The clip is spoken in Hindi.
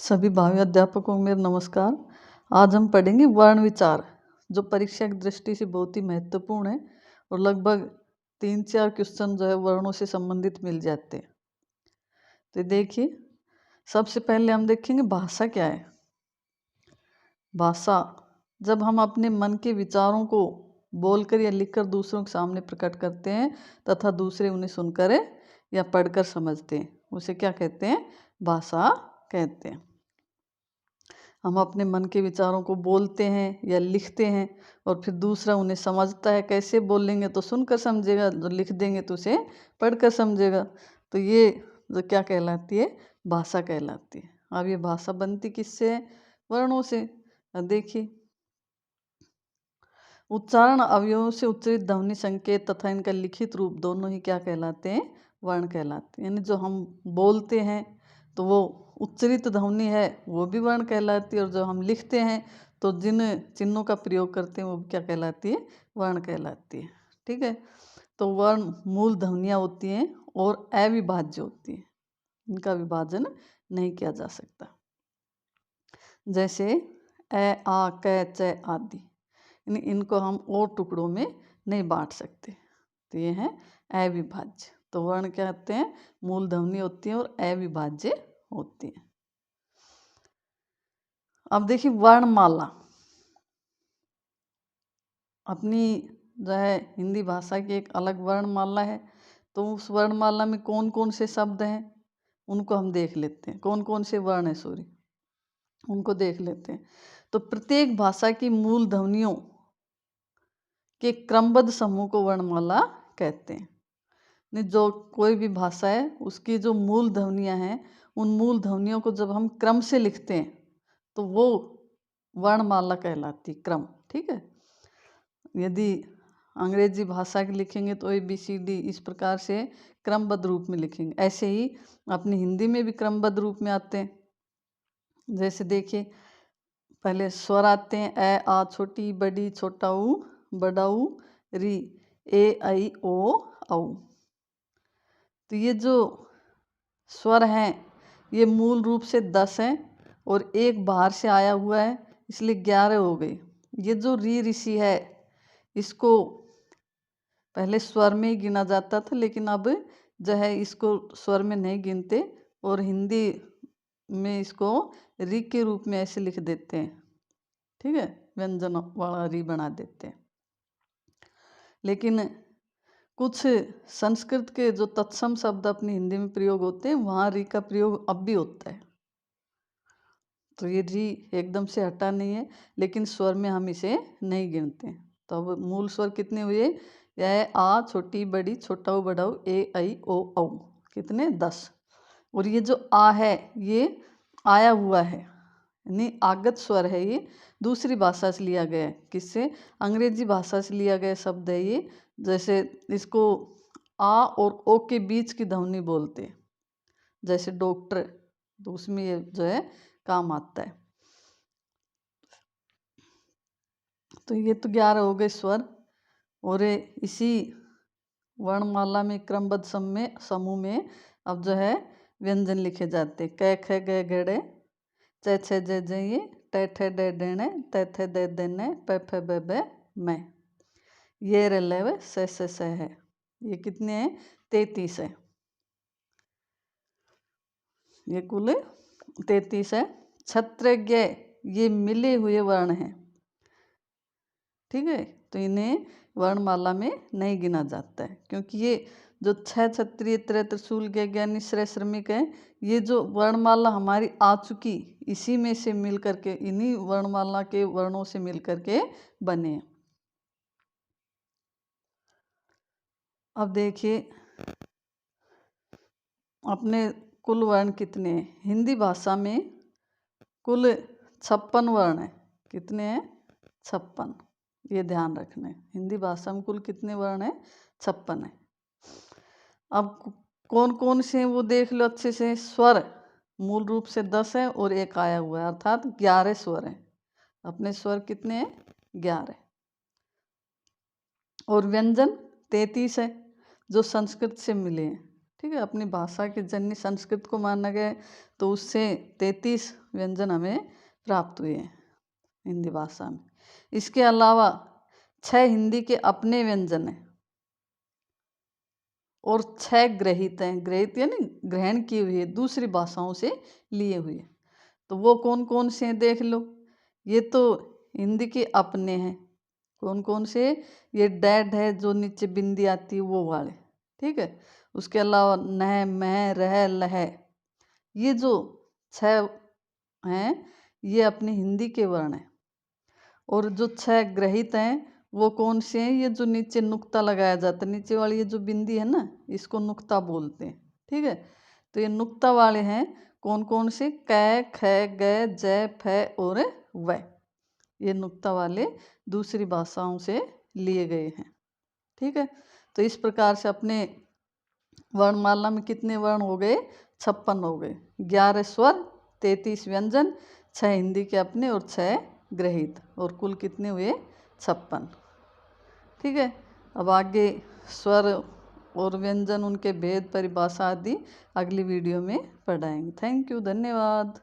सभी भावी अध्यापकों को मेरा नमस्कार। आज हम पढ़ेंगे वर्ण विचार, जो परीक्षा की दृष्टि से बहुत ही महत्वपूर्ण है और लगभग 3-4 क्वेश्चन जो है वर्णों से संबंधित मिल जाते हैं। तो देखिए, सबसे पहले हम देखेंगे भाषा क्या है। भाषा जब हम अपने मन के विचारों को बोलकर या लिखकर दूसरों के सामने प्रकट करते हैं तथा दूसरे उन्हें सुनकर या पढ़कर समझते हैं, उसे क्या कहते हैं? भाषा कहते हैं। हम अपने मन के विचारों को बोलते हैं या लिखते हैं और फिर दूसरा उन्हें समझता है। कैसे बोलेंगे तो सुनकर समझेगा, जो लिख देंगे तो उसे पढ़कर समझेगा। तो ये जो क्या कहलाती है? भाषा कहलाती है। अब ये भाषा बनती किससे है? वर्णों से। देखिए, उच्चारण अवयवों से उच्चरित ध्वनि संकेत तथा इनका लिखित रूप दोनों ही क्या कहलाते हैं? वर्ण कहलाते हैं। यानी जो हम बोलते हैं तो वो उच्चरित ध्वनि है, वो भी वर्ण कहलाती है, और जो हम लिखते हैं तो जिन चिन्हों का प्रयोग करते हैं वो क्या कहलाती है? वर्ण कहलाती है। ठीक है। तो वर्ण मूल ध्वनियाँ होती हैं और अविभाज्य होती हैं, इनका विभाजन नहीं किया जा सकता। जैसे ए, आ, क, च आदि, इनको हम और टुकड़ों में नहीं बांट सकते। तो ये है अविभाज्य। तो वर्ण क्या होते हैं? मूल ध्वनि होती है और अविभाज्य होती है। अब देखिए, वर्णमाला अपनी जो है हिंदी भाषा की एक अलग वर्णमाला है। तो उस वर्णमाला में कौन कौन से शब्द हैं उनको हम देख लेते हैं। कौन कौन से वर्ण हैं, सॉरी, उनको देख लेते हैं। तो प्रत्येक भाषा की मूल ध्वनियों के क्रमबद्ध समूह को वर्णमाला कहते हैं। जो कोई भी भाषा है उसकी जो मूल ध्वनियाँ हैं, उन मूल ध्वनियों को जब हम क्रम से लिखते हैं तो वो वर्णमाला कहलाती, क्रम। ठीक है। यदि अंग्रेजी भाषा की लिखेंगे तो ABCD इस प्रकार से क्रमबद्ध रूप में लिखेंगे। ऐसे ही अपनी हिंदी में भी क्रमबद्ध रूप में आते हैं। जैसे देखिए, पहले स्वर आते हैं ए, आ, छोटी, बड़ी, छोटा ऊ, बड़ा ऊ, री, ए, आई, ओ, औ। तो ये जो स्वर हैं ये मूल रूप से 10 हैं और एक बाहर से आया हुआ है, इसलिए 11 हो गए। ये जो री ऋषि है इसको पहले स्वर में ही गिना जाता था, लेकिन अब जो है इसको स्वर में नहीं गिनते और हिंदी में इसको री के रूप में ऐसे लिख देते हैं। ठीक है, व्यंजन वाला री बना देते हैं। लेकिन कुछ संस्कृत के जो तत्सम शब्द अपनी हिंदी में प्रयोग होते हैं वहाँ री का प्रयोग अब भी होता है। तो ये री एकदम से हटा नहीं है, लेकिन स्वर में हम इसे नहीं गिनते। तो अब मूल स्वर कितने हुए? यह आ, छोटी, बड़ी, छोटा ऊ, बड़ा ऊ, ए, आई, ओ, औ। कितने? 10। और ये जो आ है ये आया हुआ है, यानी आगत स्वर है। ये दूसरी भाषा से लिया गया है। किससे? अंग्रेजी भाषा से लिया गया शब्द है ये। जैसे इसको आ और ओ के बीच की ध्वनि बोलते, जैसे डॉक्टर, तो उसमें ये जो है काम आता है। तो ये तो 11 हो गए स्वर। और इसी वर्णमाला में क्रमबद्ध समूह में अब जो है व्यंजन लिखे जाते। क, ख, ग, घ, च, छ, ज, ज, ट, ठ, ड, ढ, त, थ, द, द, प, फ, ब, ब, म। ये रलेव स है। ये कितने हैं? 33 है। ये कुल 33 है। क्षत्रज्ञ ये मिले हुए वर्ण हैं। ठीक है। तो इन्हें वर्णमाला में नहीं गिना जाता है, क्योंकि ये जो 6 क्षत्रिय, त्रय, त्रिशूल, ज्ञानी, श्रेय, श्रमिक है, ये जो वर्णमाला हमारी आ चुकी, इसी में से मिल करके, इन्हीं वर्णमाला के वर्णों से मिल करके बने। अब देखिए, अपने कुल वर्ण कितने हैं? हिंदी भाषा में कुल 56 वर्ण हैं। कितने हैं? 56। ये ध्यान रखना है, हिंदी भाषा में कुल कितने वर्ण हैं? 56 है। अब कौन कौन से हैं वो देख लो अच्छे से। स्वर मूल रूप से 10 है और एक आया हुआ है, अर्थात 11 स्वर हैं। अपने स्वर कितने हैं? 11। और व्यंजन 33 है जो संस्कृत से मिले हैं। ठीक है। अपनी भाषा के जननी संस्कृत को माना गया है, तो उससे 33 व्यंजन हमें प्राप्त हुए हैं हिंदी भाषा में। इसके अलावा 6 हिंदी के अपने व्यंजन हैं और 6 ग्रहित हैं। ग्रहित यानी ग्रहण किए हुए, दूसरी भाषाओं से लिए हुए। तो वो कौन कौन से हैं देख लो। ये तो हिंदी के अपने हैं। कौन कौन से? ये डैड है जो नीचे बिंदी आती है वो वाले, ठीक है। उसके अलावा न, मैं, रह, लह, ये जो 6 हैं ये अपने हिंदी के वर्ण हैं। और जो 6 ग्रहित हैं वो कौन से हैं? ये जो नीचे नुक्ता लगाया जाता है, नीचे वाली ये जो बिंदी है ना, इसको नुक्ता बोलते हैं, ठीक है। तो ये नुक्ता वाले हैं कौन कौन से? कै, ख, ग, जय, फ और व। ये नुक्ता वाले दूसरी भाषाओं से लिए गए हैं, ठीक है। तो इस प्रकार से अपने वर्णमाला में कितने वर्ण हो गए? 56 हो गए। 11 स्वर, 33 व्यंजन, 6 हिंदी के अपने और 6 ग्रहित, और कुल कितने हुए? 56, ठीक है। अब आगे स्वर और व्यंजन, उनके भेद, परिभाषा आदि अगली वीडियो में पढ़ाएंगे। थैंक यू, धन्यवाद।